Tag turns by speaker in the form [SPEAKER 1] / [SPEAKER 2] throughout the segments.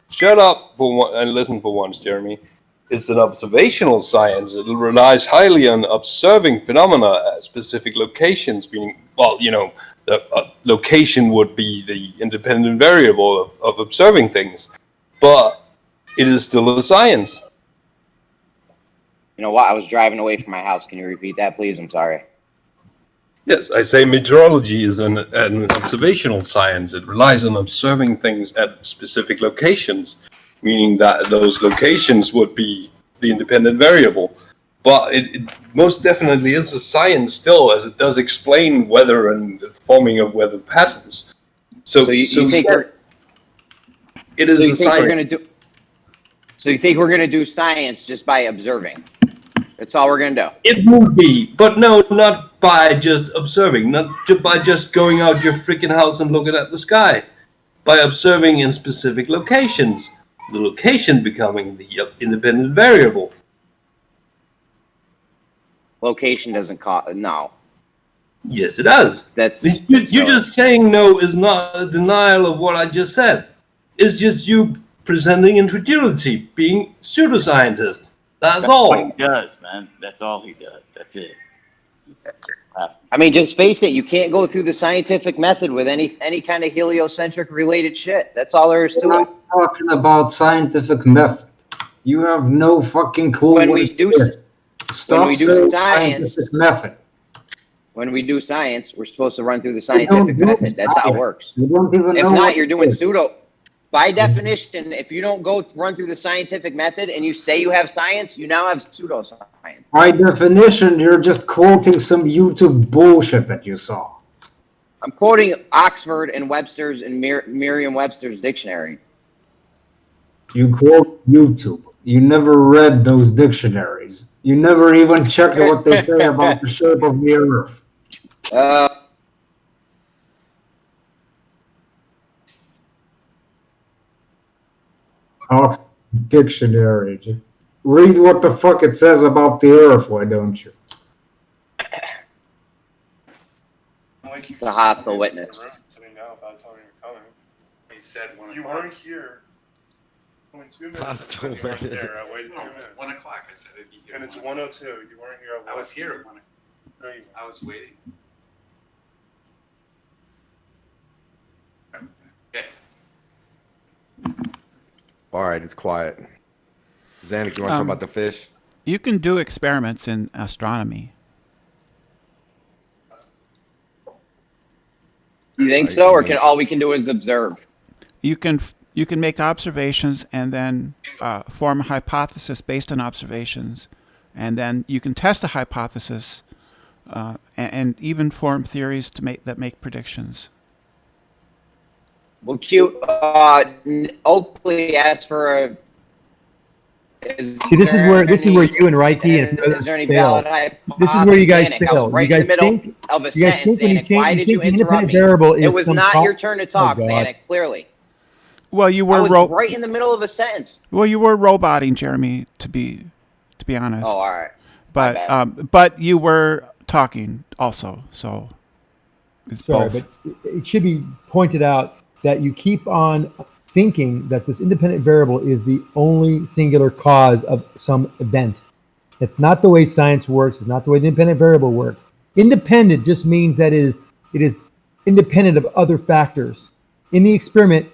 [SPEAKER 1] shut up and listen for once, Jeremy. It's an observational science. It relies highly on observing phenomena at specific locations, meaning, well, the location would be the independent variable of observing things. But it is still a science.
[SPEAKER 2] You know what? I was driving away from my house. Can you repeat that, please? I'm sorry.
[SPEAKER 1] Yes, I say meteorology is an observational science. It relies on observing things at specific locations, meaning that those locations would be the independent variable. But it most definitely is a science still, as it does explain weather and the forming of weather patterns. So you think it is a science.
[SPEAKER 2] So you think we're going to do science just by observing? That's all we're going to do.
[SPEAKER 1] It will be, but no, not by just observing, not by just going out your freaking house and looking at the sky. By observing in specific locations, the location becoming the independent variable.
[SPEAKER 2] Location doesn't cost, no.
[SPEAKER 1] Yes, it does. You just saying no is not a denial of what I just said. It's just you presenting incredulity, being pseudoscientist. That's all.
[SPEAKER 3] What he does, man. That's all he does. That's it.
[SPEAKER 2] I mean, just face it. You can't go through the scientific method with any kind of heliocentric related shit. That's all there is to it.
[SPEAKER 4] We're not talking about scientific method. You have no fucking clue
[SPEAKER 2] when we do
[SPEAKER 4] science method.
[SPEAKER 2] When we do science, we're supposed to run through the scientific method. That's how it works.
[SPEAKER 4] You don't even
[SPEAKER 2] if
[SPEAKER 4] know
[SPEAKER 2] not, you're doing pseudo. By definition, if you don't run through the scientific method and you say you have science, you now have pseudoscience.
[SPEAKER 4] By definition, you're just quoting some YouTube bullshit that you saw.
[SPEAKER 2] I'm quoting Oxford and Webster's and Merriam-Webster's dictionary.
[SPEAKER 4] You quote YouTube. You never read those dictionaries. You never even checked what they say about the shape of the earth. Oxford Dictionary. Just read what the fuck it says about the earth, why don't you?
[SPEAKER 2] It's a hostile witness.
[SPEAKER 5] He said 1 o'clock.
[SPEAKER 6] You weren't here. Only 2 minutes.
[SPEAKER 5] Hostile witness.
[SPEAKER 6] I waited 2 minutes.
[SPEAKER 5] 1 o'clock. I said it'd be here.
[SPEAKER 6] And it's 1:02. You weren't here at 1.
[SPEAKER 5] I was here at 1 o'clock.
[SPEAKER 6] No, you weren't.
[SPEAKER 5] I was waiting. Okay.
[SPEAKER 7] All right, it's quiet. Zanuck, you want to talk about the fish?
[SPEAKER 8] You can do experiments in astronomy.
[SPEAKER 2] You think so, or all we can do is observe?
[SPEAKER 8] You can make observations and then form a hypothesis based on observations, and then you can test the hypothesis and even form theories that make predictions.
[SPEAKER 2] Well, cute. Oakley asked for a.
[SPEAKER 9] See, this is where you and Reiki and fail. This is where you guys fail.
[SPEAKER 2] Right
[SPEAKER 9] you guys
[SPEAKER 2] in the middle
[SPEAKER 9] think
[SPEAKER 2] of a
[SPEAKER 9] you guys
[SPEAKER 2] sentence,
[SPEAKER 9] think when you
[SPEAKER 2] Zanuck.
[SPEAKER 9] change,
[SPEAKER 2] Why did you interrupt
[SPEAKER 9] independent
[SPEAKER 2] me?
[SPEAKER 9] variable
[SPEAKER 2] It
[SPEAKER 9] is
[SPEAKER 2] was
[SPEAKER 9] some
[SPEAKER 2] not your turn to talk,
[SPEAKER 9] God.
[SPEAKER 2] Zanuck. Clearly.
[SPEAKER 8] Well, you were
[SPEAKER 2] I was right in the middle of a sentence.
[SPEAKER 8] Well, you were roboting, Jeremy. To be honest.
[SPEAKER 2] Oh, all right.
[SPEAKER 8] But you were talking also, so. It's
[SPEAKER 9] Sorry,
[SPEAKER 8] both.
[SPEAKER 9] but it should be pointed out that you keep on thinking that this independent variable is the only singular cause of some event. It's not the way science works. It's not the way the independent variable works. Independent just means that it is independent of other factors. In the experiment,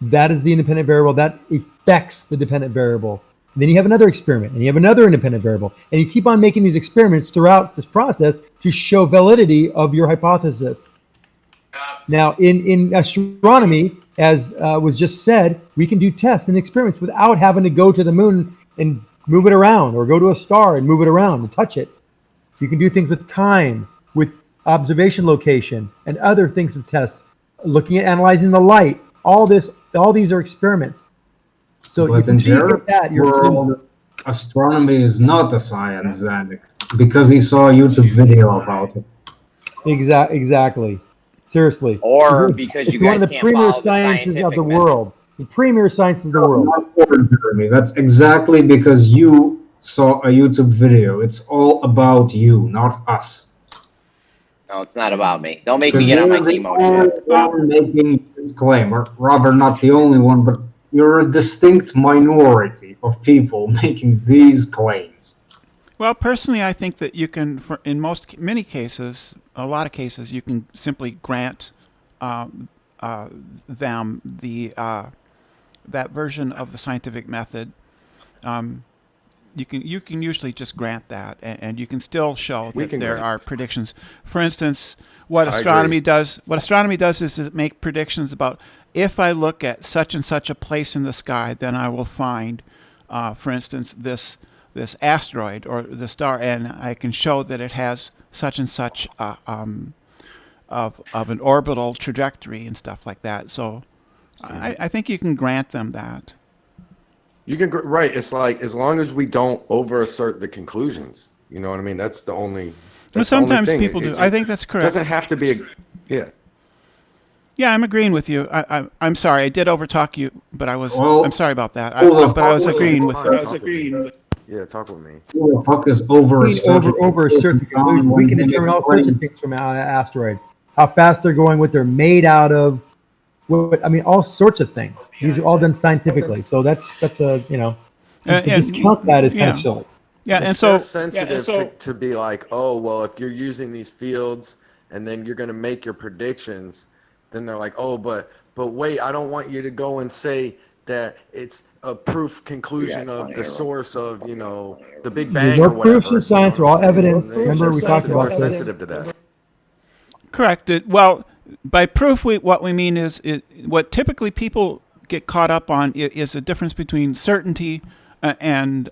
[SPEAKER 9] that is the independent variable that affects the dependent variable. Then you have another experiment, and you have another independent variable, and you keep on making these experiments throughout this process to show validity of your hypothesis. Now, in astronomy, as was just said, we can do tests and experiments without having to go to the moon and move it around, or go to a star and move it around and touch it. So you can do things with time, with observation location, and other things of tests, looking at analyzing the light. All these are experiments. So
[SPEAKER 4] But in
[SPEAKER 9] that,
[SPEAKER 4] world, astronomy is not a science, Zanuck, because he saw a YouTube video about it.
[SPEAKER 9] Exactly. Seriously.
[SPEAKER 2] Or because
[SPEAKER 9] it's
[SPEAKER 2] you guys
[SPEAKER 9] one of the
[SPEAKER 2] can't
[SPEAKER 9] premier
[SPEAKER 2] follow the
[SPEAKER 9] sciences of
[SPEAKER 2] scientific
[SPEAKER 9] the
[SPEAKER 2] method.
[SPEAKER 9] world. The premier sciences of the world.
[SPEAKER 4] Jeremy, that's exactly because you saw a YouTube video. It's all about you, not us.
[SPEAKER 2] No, it's not about me. Don't make me get on my chemo shit.
[SPEAKER 4] You're making this claim, or rather not the only one, but You're a distinct minority of people making these claims.
[SPEAKER 8] Well, personally, I think that you can, in many cases, a lot of cases, you can simply grant them that version of the scientific method. You can usually just grant that, and you can still show that there are predictions. For instance, what astronomy does is it make predictions about, if I look at such and such a place in the sky, then I will find, for instance, this asteroid or the star, and I can show that it has such and such of an orbital trajectory and stuff like that. So I think you can grant them that.
[SPEAKER 7] You can right. It's like, as long as we don't over assert the conclusions. You know what I mean? That's the only.
[SPEAKER 8] Well, sometimes people do. I think that's correct.
[SPEAKER 7] It doesn't have to be yeah.
[SPEAKER 8] Yeah, I'm agreeing with you. I'm sorry, I did overtalk you, but
[SPEAKER 4] Well,
[SPEAKER 8] I'm sorry about that.
[SPEAKER 4] well,
[SPEAKER 8] But I was
[SPEAKER 4] well,
[SPEAKER 8] agreeing
[SPEAKER 7] it's
[SPEAKER 8] with
[SPEAKER 7] fine.
[SPEAKER 8] you.
[SPEAKER 7] Yeah, talk with me.
[SPEAKER 4] Who the fuck is over
[SPEAKER 9] Over certain conclusions. We can determine all sorts of things from asteroids. How fast they're going, what they're made out of, all sorts of things. These are all done scientifically. So that's a, to discount that is kind of silly.
[SPEAKER 8] Yeah, and
[SPEAKER 7] It's
[SPEAKER 8] so
[SPEAKER 7] sensitive to be like, oh, well, if you're using these fields and then you're going to make your predictions, then they're like, oh, but wait, I don't want you to go and say that it's a proof conclusion of the source of, the Big Bang
[SPEAKER 9] No
[SPEAKER 7] or whatever.
[SPEAKER 9] proofs in science are all evidence. Remember, we talked about
[SPEAKER 7] They're
[SPEAKER 9] this.
[SPEAKER 7] sensitive to that.
[SPEAKER 8] correct. Well, by proof, what we mean is what typically people get caught up on is the difference between certainty and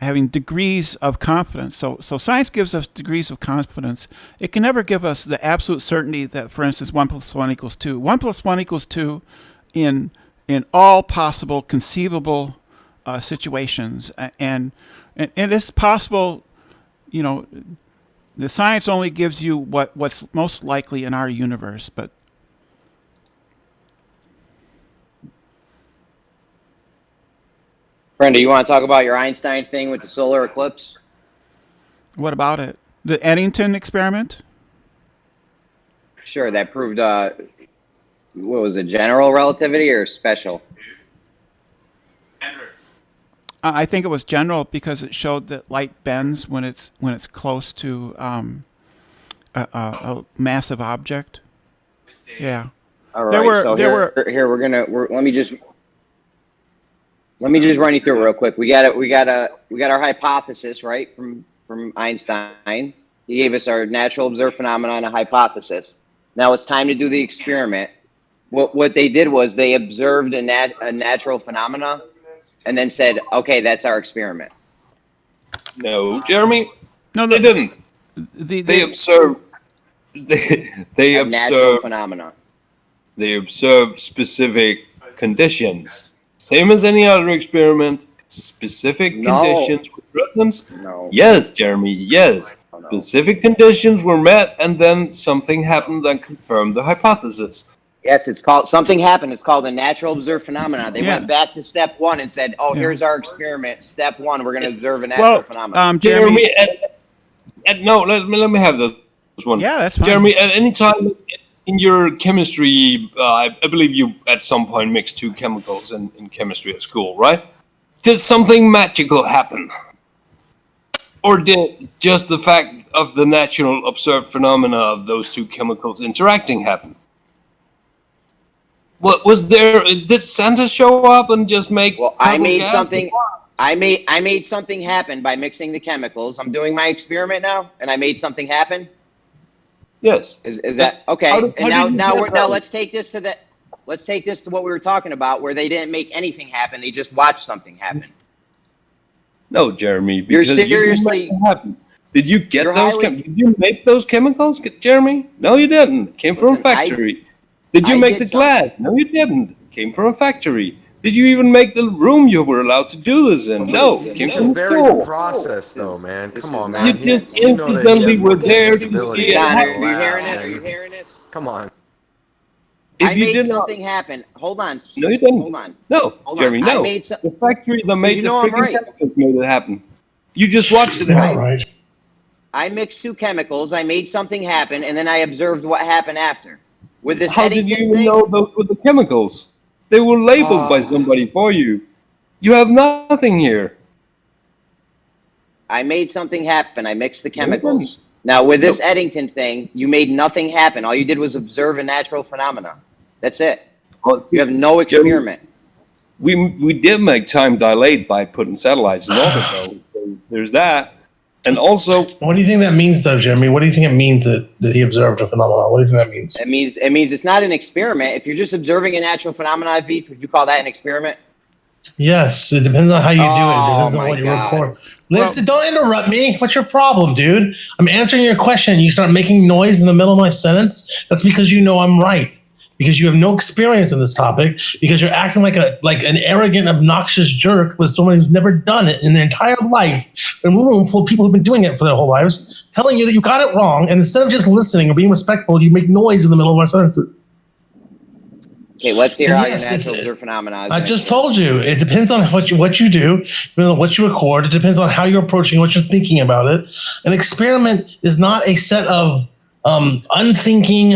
[SPEAKER 8] having degrees of confidence. So science gives us degrees of confidence. It can never give us the absolute certainty that, for instance, 1 + 1 = 2. 1 + 1 = 2 in all possible conceivable situations, and it's possible. The science only gives you what's most likely in our universe, but.
[SPEAKER 2] Brenda, you want to talk about your Einstein thing with the solar eclipse?
[SPEAKER 8] What about it? The Eddington experiment?
[SPEAKER 2] Sure, that proved, what was it, general relativity or special?
[SPEAKER 8] I think it was general because it showed that light bends when it's close to a massive object. Yeah.
[SPEAKER 2] All right, let me just run you through it real quick. We got our hypothesis, right, from Einstein. He gave us our natural observed phenomena and a hypothesis. Now it's time to do the experiment. What they did was they observed a natural phenomena and then said, okay, that's our experiment.
[SPEAKER 1] No, Jeremy,
[SPEAKER 8] No,
[SPEAKER 1] they didn't.
[SPEAKER 8] They
[SPEAKER 1] observed. They
[SPEAKER 2] A natural
[SPEAKER 1] observed.
[SPEAKER 2] phenomena.
[SPEAKER 1] They observed specific conditions. Same as any other experiment. Specific
[SPEAKER 2] No.
[SPEAKER 1] conditions were present.
[SPEAKER 2] No.
[SPEAKER 1] Yes, Jeremy. Yes.
[SPEAKER 2] No.
[SPEAKER 1] Specific conditions were met, and then something happened that confirmed the hypothesis.
[SPEAKER 2] Yes, something happened. It's called a natural observed phenomena. They went back to step one and said, oh, here's our experiment. Step one, we're going to observe a natural phenomenon.
[SPEAKER 8] Jeremy.
[SPEAKER 1] No, let me have this one.
[SPEAKER 8] Yeah, that's fine.
[SPEAKER 1] Jeremy, at any time in your chemistry, I believe you at some point mixed two chemicals in chemistry at school, right? Did something magical happen? Or did just the fact of the natural observed phenomena of those two chemicals interacting happen? What was there? Did Santa show up and just make?
[SPEAKER 2] Well, I made something. I made something happen by mixing the chemicals. I'm doing my experiment now, and I made something happen.
[SPEAKER 1] Yes.
[SPEAKER 2] Is that okay? Let's take this to what we were talking about, where they didn't make anything happen. They just watched something happen.
[SPEAKER 1] No, Jeremy.
[SPEAKER 2] You're
[SPEAKER 1] Because
[SPEAKER 2] seriously.
[SPEAKER 1] You didn't make it happen. Did you get
[SPEAKER 2] You're
[SPEAKER 1] those?
[SPEAKER 2] highly-
[SPEAKER 1] Did you make those chemicals, Jeremy? No, you didn't. Came from a
[SPEAKER 2] Listen,
[SPEAKER 1] factory. Did you
[SPEAKER 2] I
[SPEAKER 1] make
[SPEAKER 2] did
[SPEAKER 1] the glass? No, you didn't. Came from a factory. Did you even make the room you were allowed to do this in? No, came from
[SPEAKER 7] Vary
[SPEAKER 1] school.
[SPEAKER 7] the process, though, man. Come on,
[SPEAKER 2] not-
[SPEAKER 7] man.
[SPEAKER 1] You just
[SPEAKER 7] You know that he
[SPEAKER 1] incidentally
[SPEAKER 7] has
[SPEAKER 1] were
[SPEAKER 7] more
[SPEAKER 1] there to
[SPEAKER 7] capability
[SPEAKER 1] see it
[SPEAKER 7] than
[SPEAKER 2] Don,
[SPEAKER 1] happen.
[SPEAKER 2] are you hearing this? Are you hearing this?
[SPEAKER 7] Come on.
[SPEAKER 2] I
[SPEAKER 1] If you
[SPEAKER 2] made
[SPEAKER 1] did not,
[SPEAKER 2] something happen. Hold on.
[SPEAKER 1] no, you didn't.
[SPEAKER 2] Hold on.
[SPEAKER 1] No,
[SPEAKER 2] Hold
[SPEAKER 1] Jeremy,
[SPEAKER 2] on. I
[SPEAKER 1] no.
[SPEAKER 2] made some.
[SPEAKER 1] The factory that made
[SPEAKER 2] you
[SPEAKER 1] the
[SPEAKER 2] know I'm
[SPEAKER 1] freaking
[SPEAKER 2] right.
[SPEAKER 1] chemicals made it happen. You just watched it happen.
[SPEAKER 2] I mixed two chemicals. I made something happen, and then I observed what happened after. With this
[SPEAKER 1] How did you
[SPEAKER 2] Eddington
[SPEAKER 1] even
[SPEAKER 2] thing,
[SPEAKER 1] know those were the chemicals? They were labeled by somebody for you. You have nothing here.
[SPEAKER 2] I made something happen. I mixed the chemicals. Now, with this Eddington thing, you made nothing happen. All you did was observe a natural phenomena. That's it. You have no experiment.
[SPEAKER 1] We did make time delayed by putting satellites in orbit, though. So there's that. And also,
[SPEAKER 10] What do you think that means, though, Jeremy? What do you think it means that he observed a phenomenon? What do you think that means?
[SPEAKER 2] It means it's not an experiment. If you're just observing a natural phenomenon, Veep, would you call that an experiment?
[SPEAKER 10] Yes, it depends on how you do it. It
[SPEAKER 2] Oh,
[SPEAKER 10] depends on
[SPEAKER 2] my
[SPEAKER 10] what you
[SPEAKER 2] God.
[SPEAKER 10] record. Listen, don't interrupt me. What's your problem, dude? I'm answering your question. You start making noise in the middle of my sentence. That's because you know I'm right. Because you have no experience in this topic. Because you're acting like an arrogant, obnoxious jerk with someone who's never done it in their entire life. In a room full of people who've been doing it for their whole lives, telling you that you got it wrong, and instead of just listening or being respectful, you make noise in the middle of our sentences.
[SPEAKER 2] Okay, let's hear how
[SPEAKER 10] Yes,
[SPEAKER 2] your natural
[SPEAKER 10] it's-
[SPEAKER 2] observed phenomena is.
[SPEAKER 10] I
[SPEAKER 2] an
[SPEAKER 10] just
[SPEAKER 2] experiment.
[SPEAKER 10] told you. It depends on what you do, what you record. It depends on how you're approaching, what you're thinking about it. An experiment is not a set of unthinking,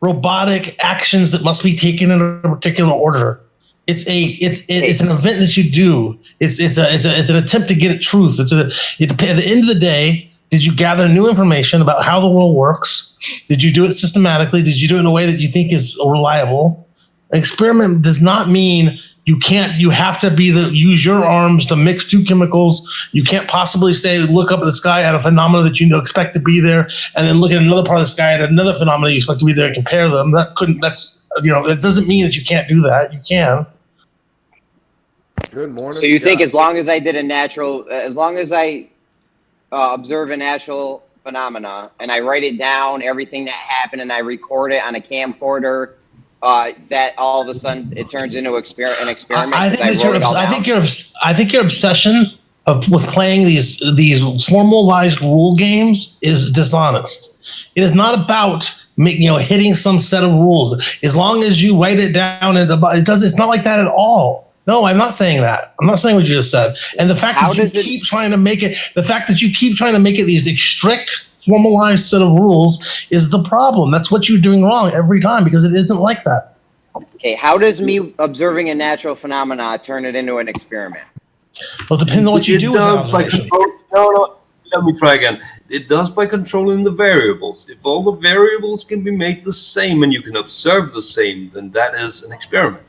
[SPEAKER 10] robotic actions that must be taken in a particular order. It's an event that you do. It's an attempt to get at truth. At the end of the day, did you gather new information about how the world works? Did you do it systematically? Did you do it in a way that you think is reliable? An experiment does not mean you have to use your arms to mix two chemicals. You can't possibly say, look up at the sky at a phenomena that you expect to be there, and then look at another part of the sky at another phenomena you expect to be there and compare them. It doesn't mean that you can't do that. You can.
[SPEAKER 7] Good morning.
[SPEAKER 2] So you think
[SPEAKER 7] Scott.
[SPEAKER 2] as long as I observe a natural phenomena and I write it down, everything that happened, and I record it on a camcorder, that all of a sudden it turns into an experiment?
[SPEAKER 10] I think
[SPEAKER 2] 'cause
[SPEAKER 10] that
[SPEAKER 2] wrote it all down?
[SPEAKER 10] I think your obsession with playing these formalized rule games is dishonest. It is not about hitting some set of rules. As long as you write it down, it's not like that at all. No, I'm not saying that. I'm not saying what you just said. And the fact that you keep trying to make it these strict, formalized set of rules is the problem. That's what you're doing wrong every time, because it isn't like that.
[SPEAKER 2] Okay, how does me observing a natural phenomena turn it into an experiment?
[SPEAKER 10] Well, it depends on what you do with the observation.
[SPEAKER 1] No, let me try again. It does by controlling the variables. If all the variables can be made the same and you can observe the same, then that is an experiment.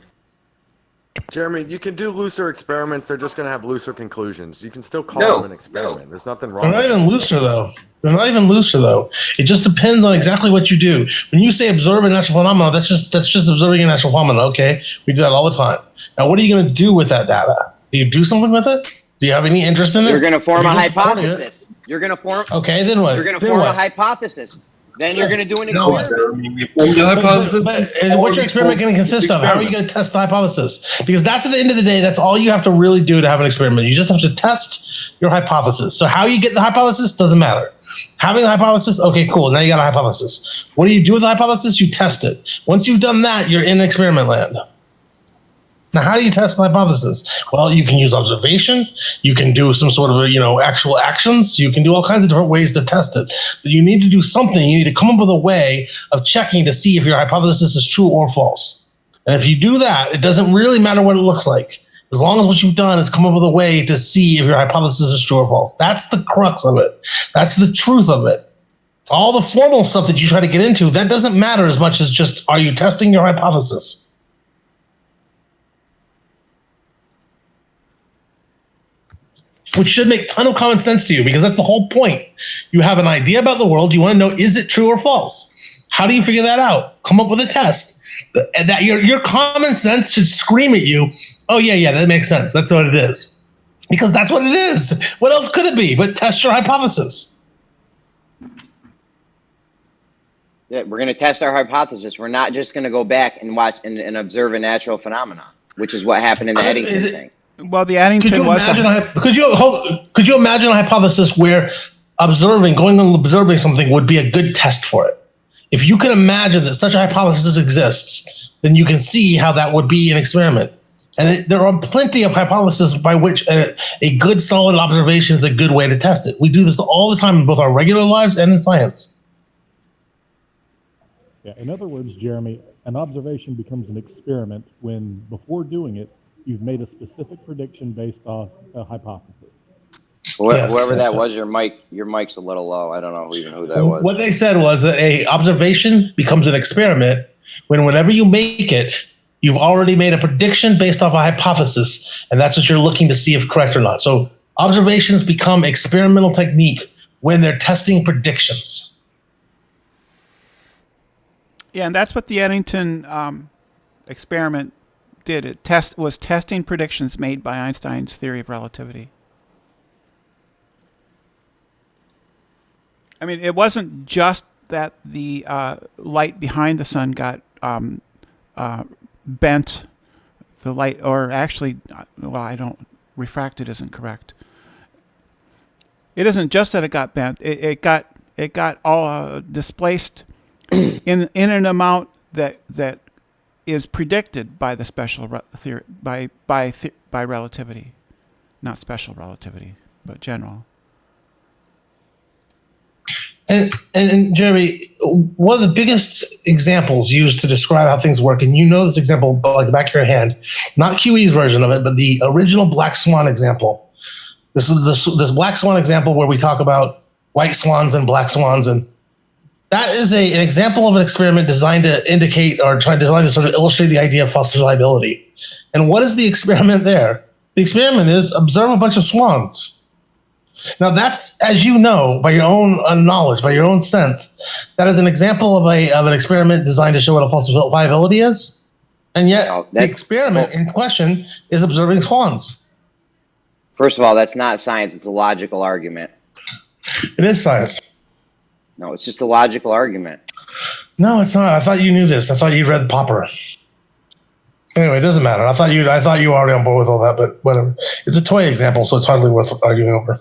[SPEAKER 7] Jeremy, you can do looser experiments. They're just going to have looser conclusions. You can still call them an experiment. There's nothing wrong
[SPEAKER 10] They're not
[SPEAKER 7] with
[SPEAKER 10] even
[SPEAKER 7] it.
[SPEAKER 10] looser, though. They're not even looser, though. It just depends on exactly what you do. When you say observe a natural phenomenon, that's just observing a natural phenomenon. Okay, we do that all the time. Now, what are you going to do with that data? Do you do something with it? Do you have any interest in it?
[SPEAKER 2] You're going to form
[SPEAKER 10] Or
[SPEAKER 2] a
[SPEAKER 10] you just record it?
[SPEAKER 2] hypothesis. You're going to form.
[SPEAKER 10] Okay, then what?
[SPEAKER 2] You're going to
[SPEAKER 10] Then
[SPEAKER 2] form
[SPEAKER 10] what?
[SPEAKER 2] a hypothesis. Then you're going to do an
[SPEAKER 10] No,
[SPEAKER 2] experiment.
[SPEAKER 10] But what's your experiment going to consist of? How are you going to test the hypothesis? Because that's at the end of the day, that's all you have to really do to have an experiment. You just have to test your hypothesis. So how you get the hypothesis doesn't matter. Having the hypothesis, okay, cool. Now you got a hypothesis. What do you do with the hypothesis? You test it. Once you've done that, you're in experiment land. Now, how do you test the hypothesis? Well, you can use observation. You can do some sort of actual actions. You can do all kinds of different ways to test it. But you need to do something. You need to come up with a way of checking to see if your hypothesis is true or false. And if you do that, it doesn't really matter what it looks like. As long as what you've done is come up with a way to see if your hypothesis is true or false. That's the crux of it. That's the truth of it. All the formal stuff that you try to get into, that doesn't matter as much as just, are you testing your hypothesis? Which should make a ton of common sense to you, because that's the whole point. You have an idea about the world. You want to know, is it true or false? How do you figure that out? Come up with a test. That your common sense should scream at you, oh, yeah, that makes sense. That's what it is. Because that's what it is. What else could it be but test your hypothesis?
[SPEAKER 2] Yeah, we're going to test our hypothesis. We're not just going to go back and watch and observe a natural phenomenon, which is what happened in the Eddington thing.
[SPEAKER 8] Well, the Eddington was.
[SPEAKER 10] Could you imagine a hypothesis where going and observing something would be a good test for it? If you can imagine that such a hypothesis exists, then you can see how that would be an experiment. And there are plenty of hypotheses by which a good solid observation is a good way to test it. We do this all the time in both our regular lives and in science.
[SPEAKER 11] Yeah, in other words, Jeremy, an observation becomes an experiment when, before doing it, you've made a specific prediction based off a hypothesis.
[SPEAKER 10] Yes,
[SPEAKER 2] Whoever
[SPEAKER 10] yes,
[SPEAKER 2] that
[SPEAKER 10] sir.
[SPEAKER 2] was, your mic's a little low. I don't know who that was.
[SPEAKER 10] What they said was that a observation becomes an experiment when whenever you make it, you've already made a prediction based off a hypothesis, and that's what you're looking to see if correct or not. So observations become experimental technique when they're testing predictions.
[SPEAKER 8] Yeah, and that's what the Eddington experiment did. It was testing predictions made by Einstein's theory of relativity. I mean, it wasn't just that the light behind the sun got bent. The light, or actually, refracted isn't correct. It isn't just that it got bent. It got all displaced in an amount that is predicted by the special theory by relativity, not special relativity, but general.
[SPEAKER 10] And Jeremy, one of the biggest examples used to describe how things work, and you know this example like the back of your hand, not QE's version of it, but the original Black Swan example. This is this Black Swan example where we talk about white swans and black swans, and that is an example of an experiment designed to indicate or designed to sort of illustrate the idea of fossilizability. And what is the experiment there? The experiment is observe a bunch of swans. Now that's, as you know, by your own knowledge, by your own sense, that is an example of an experiment designed to show what a falsifiability is. And yet the experiment in question is observing swans.
[SPEAKER 2] First of all, that's not science. It's a logical argument.
[SPEAKER 10] It is science.
[SPEAKER 2] No, it's just a logical argument.
[SPEAKER 10] No, it's not. I thought you knew this. I thought you read Popper. Anyway, it doesn't matter. I thought you were already on board with all that, but whatever. It's a toy example, so it's hardly worth arguing over.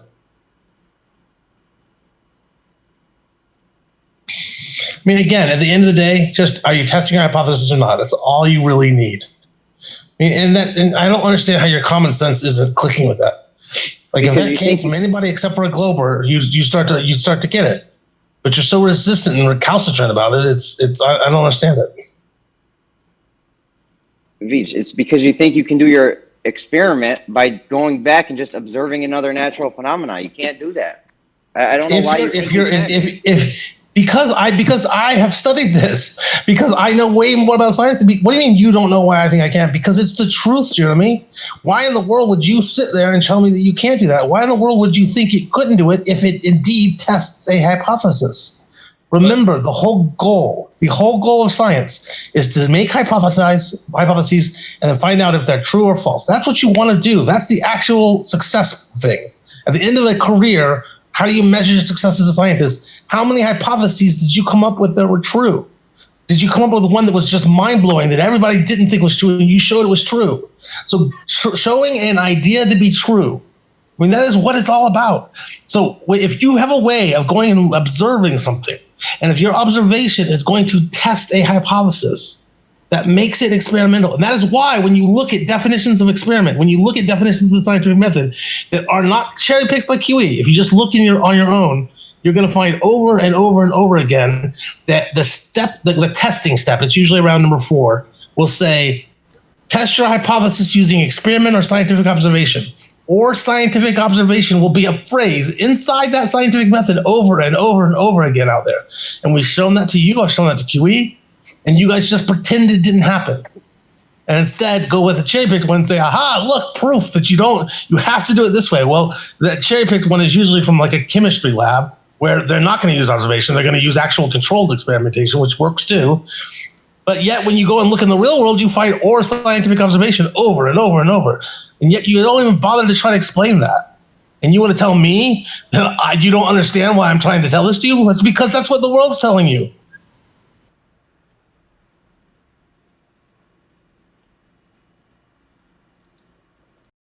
[SPEAKER 10] I mean, again, at the end of the day, just are you testing your hypothesis or not? That's all you really need. I mean, and I don't understand how your common sense isn't clicking with that. Like if that came from anybody except for a Glober, you start to get it. But you're so resistant and recalcitrant about it. I don't understand it.
[SPEAKER 2] Veach, it's because you think you can do your experiment by going back and just observing another natural phenomena. You can't do that. I don't know why. Because I have studied this, because I know way more about science. What do you mean you don't know why I think I can't? Because it's the truth, Jeremy. Why in the world would you sit there and tell me that you can't do that? Why in the world would you think you couldn't do it if it indeed tests a hypothesis? Remember, the whole goal of science is to make hypotheses and then find out if they're true or false. That's what you want to do. That's the actual success thing. At the end of a career, how do you measure your success as a scientist? How many hypotheses did you come up with that were true? Did you come up with one that was just mind-blowing, that everybody didn't think was true, and you showed it was true? So showing an idea to be true, I mean, that is what it's all about. So if you have a way of going and observing something, and if your observation is going to test a hypothesis, that makes it experimental. And that is why when you look at definitions of experiment, when you look at definitions of the scientific method that are not cherry-picked by QE, if you just look on your own, you're going to find over and over and over again that the testing step, it's usually around number 4, will say, test your hypothesis using experiment or scientific observation. Or scientific observation will be a phrase inside that scientific method over and over and over again out there. And we've shown that to you, I've shown that to QE, and you guys just pretend it didn't happen. And instead go with a cherry-picked one and say, aha, look, proof that you have to do it this way. Well, that cherry-picked one is usually from like a chemistry lab where they're not going to use observation. They're going to use actual controlled experimentation, which works too. But yet when you go and look in the real world, you find or scientific observation over and over and over. And yet you don't even bother to try to explain that. And you want to tell me that you don't understand why I'm trying to tell this to you? It's because that's what the world's telling you.